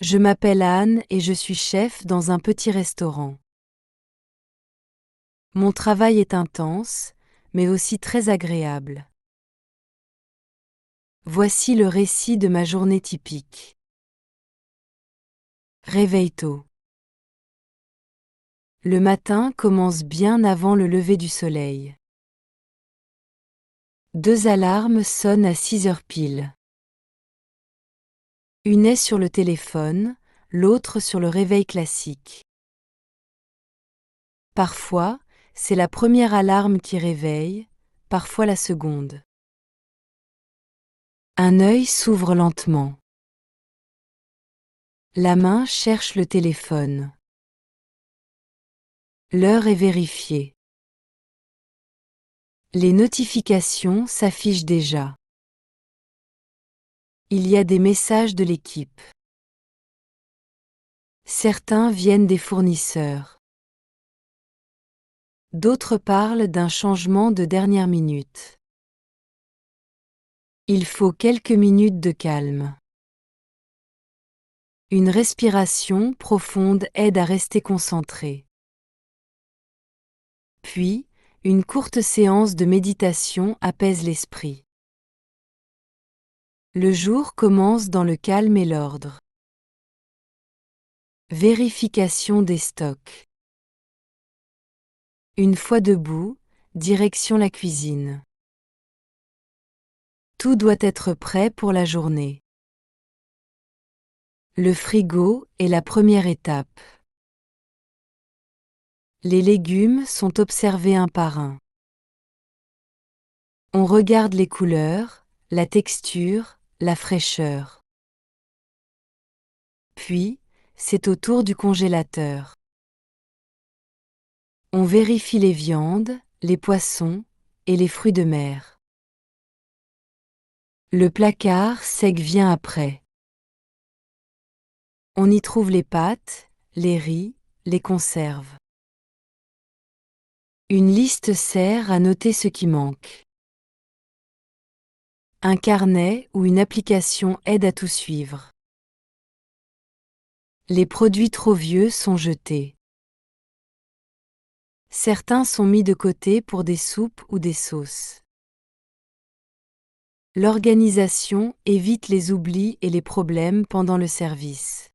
Je m'appelle Anne et je suis chef dans un petit restaurant. Mon travail est intense, mais aussi très agréable. Voici le récit de ma journée typique. Réveil tôt. Le matin commence bien avant le lever du soleil. 2 alarmes sonnent à 6 heures pile. Une est sur le téléphone, l'autre sur le réveil classique. Parfois, c'est la première alarme qui réveille, parfois la seconde. Un œil s'ouvre lentement. La main cherche le téléphone. L'heure est vérifiée. Les notifications s'affichent déjà. Il y a des messages de l'équipe. Certains viennent des fournisseurs. D'autres parlent d'un changement de dernière minute. Il faut quelques minutes de calme. Une respiration profonde aide à rester concentré. Puis, une courte séance de méditation apaise l'esprit. Le jour commence dans le calme et l'ordre. Vérification des stocks. Une fois debout, direction la cuisine. Tout doit être prêt pour la journée. Le frigo est la première étape. Les légumes sont observés un par un. On regarde les couleurs, la texture, la fraîcheur. Puis, c'est au tour du congélateur. On vérifie les viandes, les poissons et les fruits de mer. Le placard sec vient après. On y trouve les pâtes, les riz, les conserves. Une liste sert à noter ce qui manque. Un carnet ou une application aide à tout suivre. Les produits trop vieux sont jetés. Certains sont mis de côté pour des soupes ou des sauces. L'organisation évite les oublis et les problèmes pendant le service.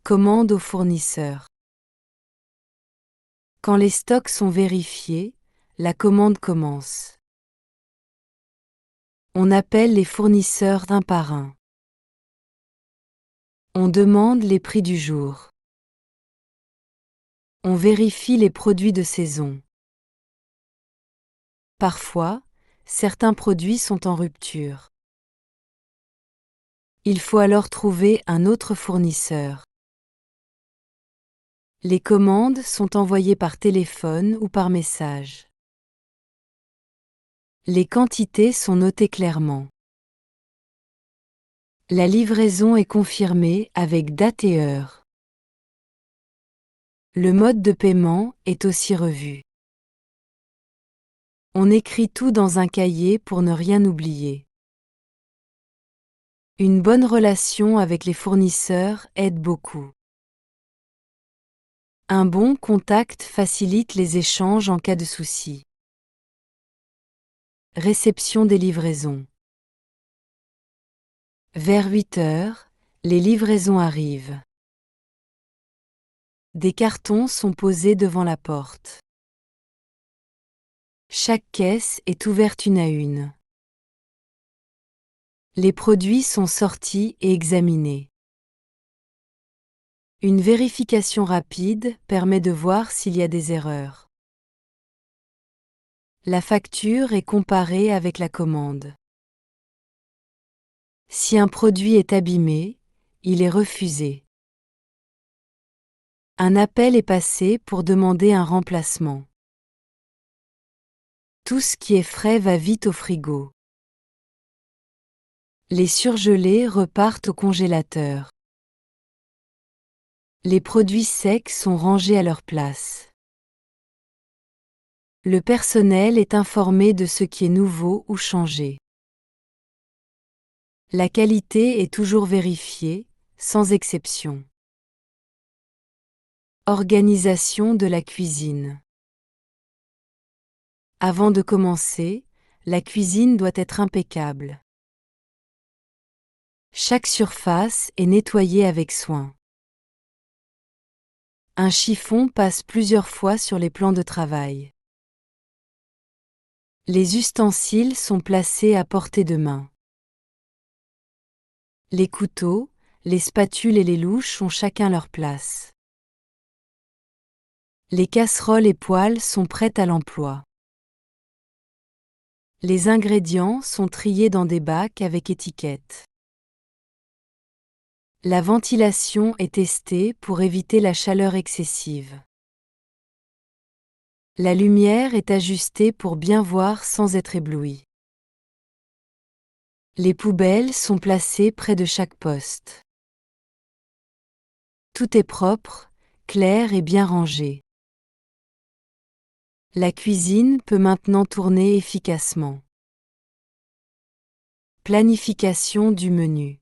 Commande au fournisseur. Quand les stocks sont vérifiés, la commande commence. On appelle les fournisseurs un par un. On demande les prix du jour. On vérifie les produits de saison. Parfois, certains produits sont en rupture. Il faut alors trouver un autre fournisseur. Les commandes sont envoyées par téléphone ou par message. Les quantités sont notées clairement. La livraison est confirmée avec date et heure. Le mode de paiement est aussi revu. On écrit tout dans un cahier pour ne rien oublier. Une bonne relation avec les fournisseurs aide beaucoup. Un bon contact facilite les échanges en cas de souci. Réception des livraisons. Vers 8 heures, les livraisons arrivent. Des cartons sont posés devant la porte. Chaque caisse est ouverte une à une. Les produits sont sortis et examinés. Une vérification rapide permet de voir s'il y a des erreurs. La facture est comparée avec la commande. Si un produit est abîmé, il est refusé. Un appel est passé pour demander un remplacement. Tout ce qui est frais va vite au frigo. Les surgelés repartent au congélateur. Les produits secs sont rangés à leur place. Le personnel est informé de ce qui est nouveau ou changé. La qualité est toujours vérifiée, sans exception. Organisation de la cuisine. Avant de commencer, la cuisine doit être impeccable. Chaque surface est nettoyée avec soin. Un chiffon passe plusieurs fois sur les plans de travail. Les ustensiles sont placés à portée de main. Les couteaux, les spatules et les louches ont chacun leur place. Les casseroles et poêles sont prêtes à l'emploi. Les ingrédients sont triés dans des bacs avec étiquette. La ventilation est testée pour éviter la chaleur excessive. La lumière est ajustée pour bien voir sans être ébloui. Les poubelles sont placées près de chaque poste. Tout est propre, clair et bien rangé. La cuisine peut maintenant tourner efficacement. Planification du menu.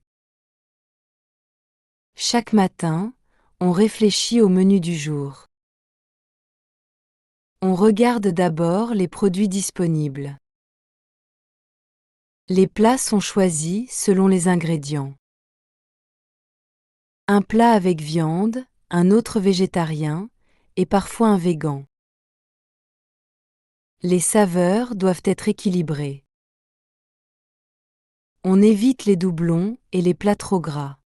Chaque matin, on réfléchit au menu du jour. On regarde d'abord les produits disponibles. Les plats sont choisis selon les ingrédients. Un plat avec viande, un autre végétarien et parfois un végan. Les saveurs doivent être équilibrées. On évite les doublons et les plats trop gras.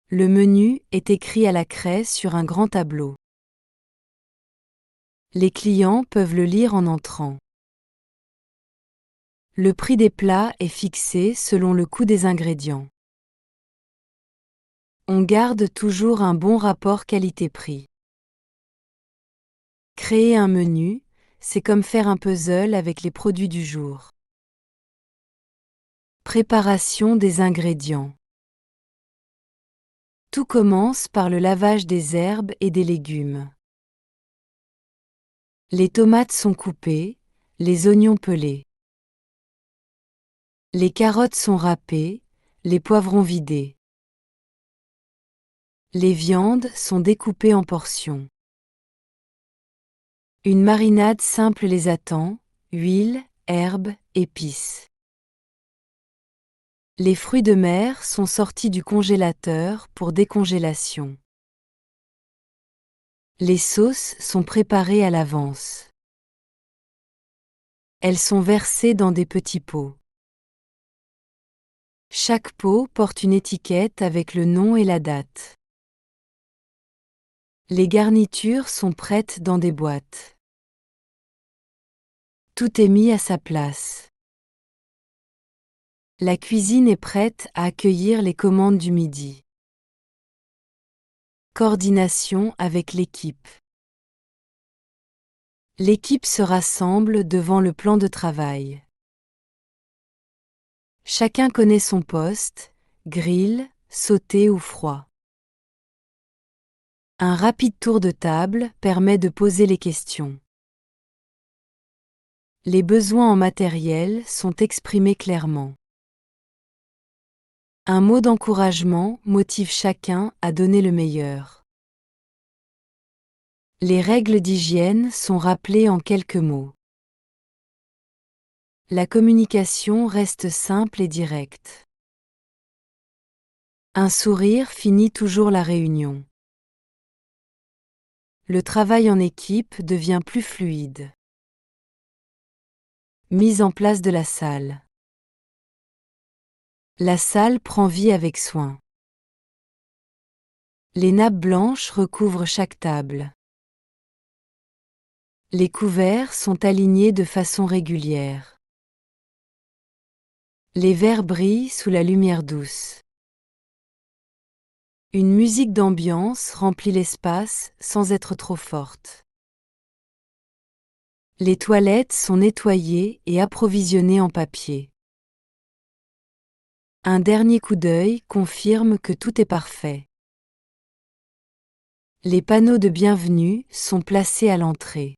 Le menu est écrit à la craie sur un grand tableau. Les clients peuvent le lire en entrant. Le prix des plats est fixé selon le coût des ingrédients. On garde toujours un bon rapport qualité-prix. Créer un menu, c'est comme faire un puzzle avec les produits du jour. Préparation des ingrédients. Tout commence par le lavage des herbes et des légumes. Les tomates sont coupées, les oignons pelés. Les carottes sont râpées, les poivrons vidés. Les viandes sont découpées en portions. Une marinade simple les attend, huile, herbes, épices. Les fruits de mer sont sortis du congélateur pour décongélation. Les sauces sont préparées à l'avance. Elles sont versées dans des petits pots. Chaque pot porte une étiquette avec le nom et la date. Les garnitures sont prêtes dans des boîtes. Tout est mis à sa place. La cuisine est prête à accueillir les commandes du midi. Coordination avec l'équipe. L'équipe se rassemble devant le plan de travail. Chacun connaît son poste, grille, sauté ou froid. Un rapide tour de table permet de poser les questions. Les besoins en matériel sont exprimés clairement. Un mot d'encouragement motive chacun à donner le meilleur. Les règles d'hygiène sont rappelées en quelques mots. La communication reste simple et directe. Un sourire finit toujours la réunion. Le travail en équipe devient plus fluide. Mise en place de la salle. La salle prend vie avec soin. Les nappes blanches recouvrent chaque table. Les couverts sont alignés de façon régulière. Les verres brillent sous la lumière douce. Une musique d'ambiance remplit l'espace sans être trop forte. Les toilettes sont nettoyées et approvisionnées en papier. Un dernier coup d'œil confirme que tout est parfait. Les panneaux de bienvenue sont placés à l'entrée.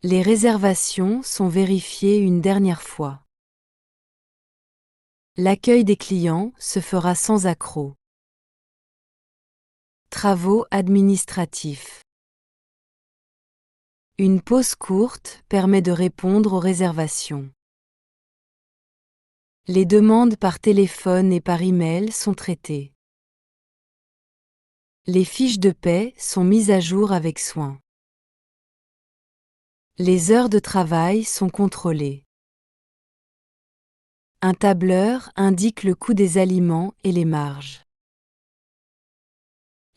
Les réservations sont vérifiées une dernière fois. L'accueil des clients se fera sans accroc. Travaux administratifs. Une pause courte permet de répondre aux réservations. Les demandes par téléphone et par email sont traitées. Les fiches de paie sont mises à jour avec soin. Les heures de travail sont contrôlées. Un tableur indique le coût des aliments et les marges.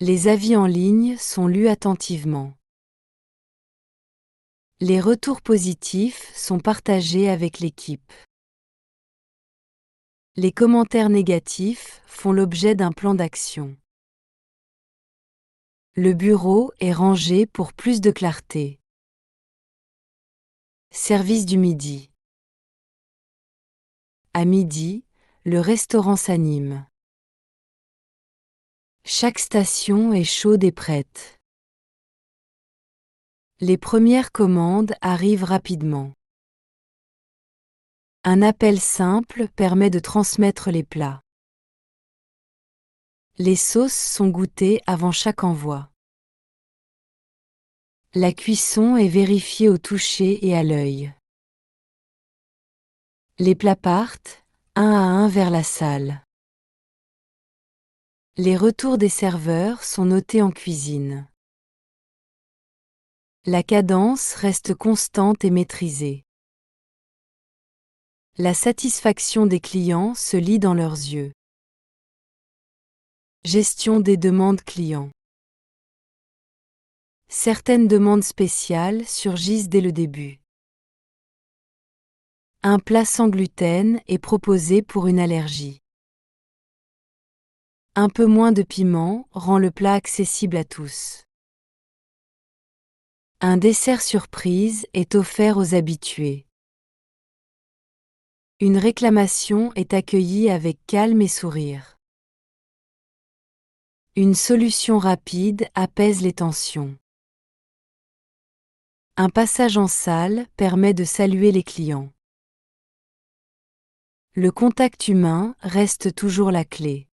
Les avis en ligne sont lus attentivement. Les retours positifs sont partagés avec l'équipe. Les commentaires négatifs font l'objet d'un plan d'action. Le bureau est rangé pour plus de clarté. Service du midi. À midi, le restaurant s'anime. Chaque station est chaude et prête. Les premières commandes arrivent rapidement. Un appel simple permet de transmettre les plats. Les sauces sont goûtées avant chaque envoi. La cuisson est vérifiée au toucher et à l'œil. Les plats partent, un à un vers la salle. Les retours des serveurs sont notés en cuisine. La cadence reste constante et maîtrisée. La satisfaction des clients se lit dans leurs yeux. Gestion des demandes clients. Certaines demandes spéciales surgissent dès le début. Un plat sans gluten est proposé pour une allergie. Un peu moins de piment rend le plat accessible à tous. Un dessert surprise est offert aux habitués. Une réclamation est accueillie avec calme et sourire. Une solution rapide apaise les tensions. Un passage en salle permet de saluer les clients. Le contact humain reste toujours la clé.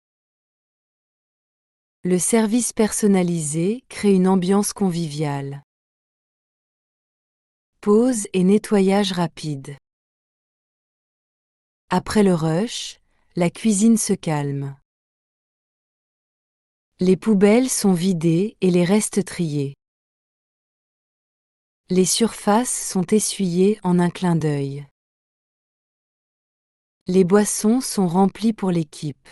Le service personnalisé crée une ambiance conviviale. Pause et nettoyage rapide. Après le rush, la cuisine se calme. Les poubelles sont vidées et les restes triés. Les surfaces sont essuyées en un clin d'œil. Les boissons sont remplies pour l'équipe.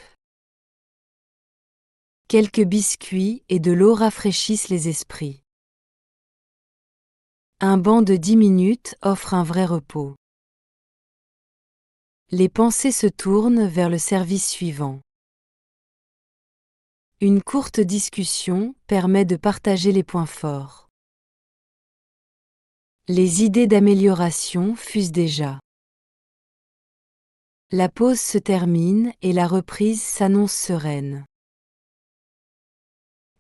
Quelques biscuits et de l'eau rafraîchissent les esprits. Un banc de 10 minutes offre un vrai repos. Les pensées se tournent vers le service suivant. Une courte discussion permet de partager les points forts. Les idées d'amélioration fusent déjà. La pause se termine et la reprise s'annonce sereine.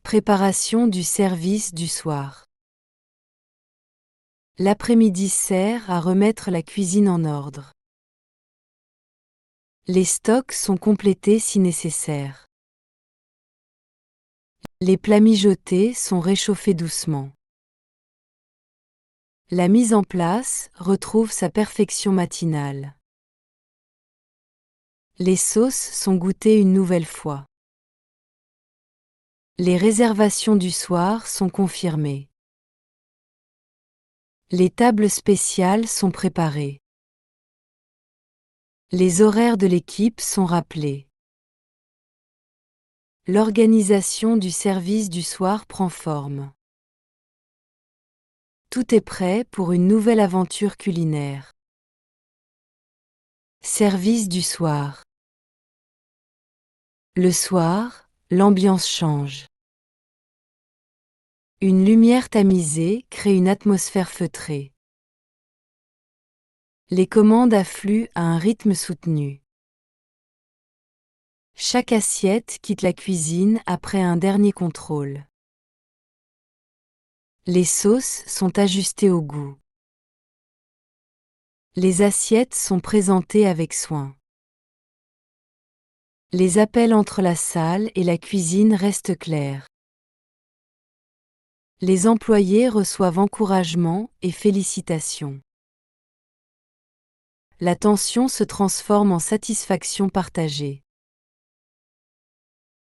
Préparation du service du soir. L'après-midi sert à remettre la cuisine en ordre. Les stocks sont complétés si nécessaire. Les plats mijotés sont réchauffés doucement. La mise en place retrouve sa perfection matinale. Les sauces sont goûtées une nouvelle fois. Les réservations du soir sont confirmées. Les tables spéciales sont préparées. Les horaires de l'équipe sont rappelés. L'organisation du service du soir prend forme. Tout est prêt pour une nouvelle aventure culinaire. Service du soir. Le soir, l'ambiance change. Une lumière tamisée crée une atmosphère feutrée. Les commandes affluent à un rythme soutenu. Chaque assiette quitte la cuisine après un dernier contrôle. Les sauces sont ajustées au goût. Les assiettes sont présentées avec soin. Les appels entre la salle et la cuisine restent clairs. Les employés reçoivent encouragement et félicitations. La tension se transforme en satisfaction partagée.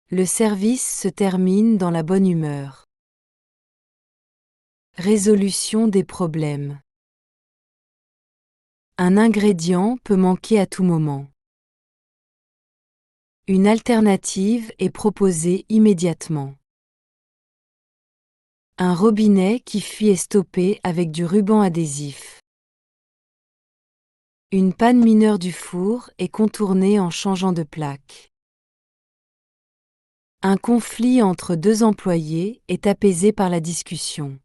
Le service se termine dans la bonne humeur. Résolution des problèmes. Un ingrédient peut manquer à tout moment. Une alternative est proposée immédiatement. Un robinet qui fuit est stoppé avec du ruban adhésif. Une panne mineure du four est contournée en changeant de plaque. Un conflit entre deux employés est apaisé par la discussion.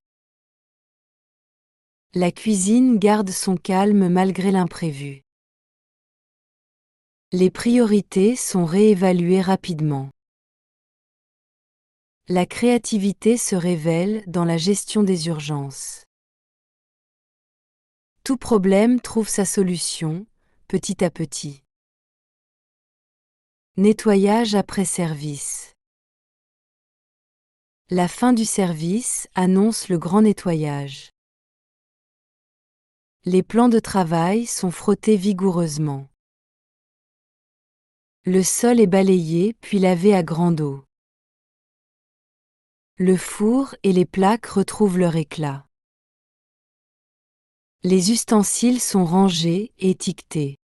La cuisine garde son calme malgré l'imprévu. Les priorités sont réévaluées rapidement. La créativité se révèle dans la gestion des urgences. Tout problème trouve sa solution, petit à petit. Nettoyage après service. La fin du service annonce le grand nettoyage. Les plans de travail sont frottés vigoureusement. Le sol est balayé puis lavé à grande eau. Le four et les plaques retrouvent leur éclat. Les ustensiles sont rangés et étiquetés.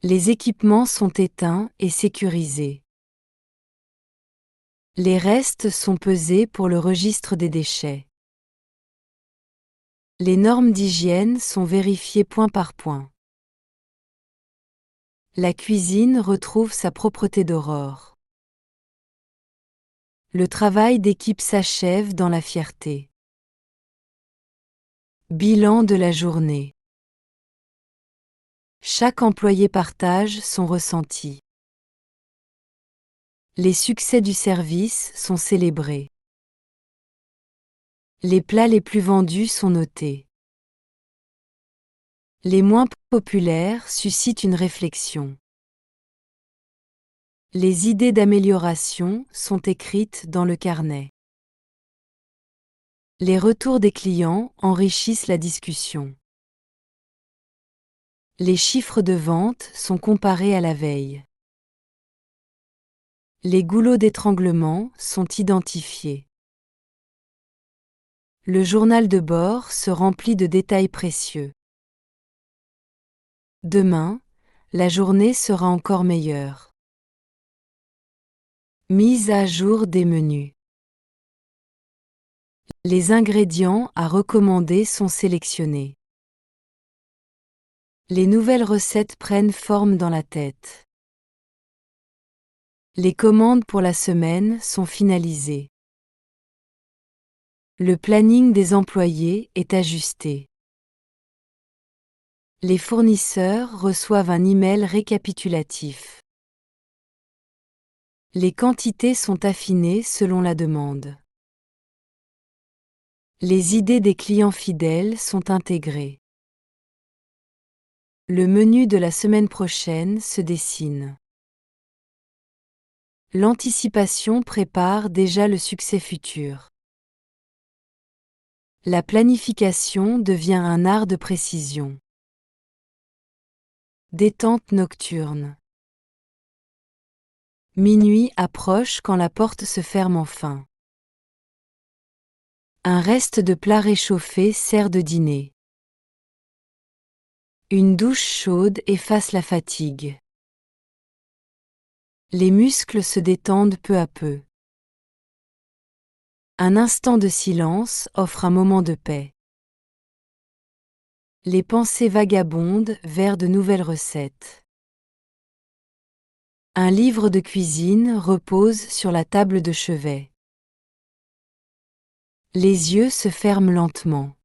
Les équipements sont éteints et sécurisés. Les restes sont pesés pour le registre des déchets. Les normes d'hygiène sont vérifiées point par point. La cuisine retrouve sa propreté d'aurore. Le travail d'équipe s'achève dans la fierté. Bilan de la journée. Chaque employé partage son ressenti. Les succès du service sont célébrés. Les plats les plus vendus sont notés. Les moins populaires suscitent une réflexion. Les idées d'amélioration sont écrites dans le carnet. Les retours des clients enrichissent la discussion. Les chiffres de vente sont comparés à la veille. Les goulots d'étranglement sont identifiés. Le journal de bord se remplit de détails précieux. Demain, la journée sera encore meilleure. Mise à jour des menus. Les ingrédients à recommander sont sélectionnés. Les nouvelles recettes prennent forme dans la tête. Les commandes pour la semaine sont finalisées. Le planning des employés est ajusté. Les fournisseurs reçoivent un email récapitulatif. Les quantités sont affinées selon la demande. Les idées des clients fidèles sont intégrées. Le menu de la semaine prochaine se dessine. L'anticipation prépare déjà le succès futur. La planification devient un art de précision. Détente nocturne. Minuit approche quand la porte se ferme enfin. Un reste de plat réchauffé sert de dîner. Une douche chaude efface la fatigue. Les muscles se détendent peu à peu. Un instant de silence offre un moment de paix. Les pensées vagabondent vers de nouvelles recettes. Un livre de cuisine repose sur la table de chevet. Les yeux se ferment lentement.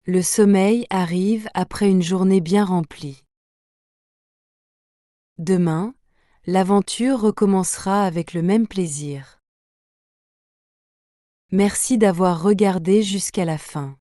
Le sommeil arrive après une journée bien remplie. Demain, l'aventure recommencera avec le même plaisir. Merci d'avoir regardé jusqu'à la fin.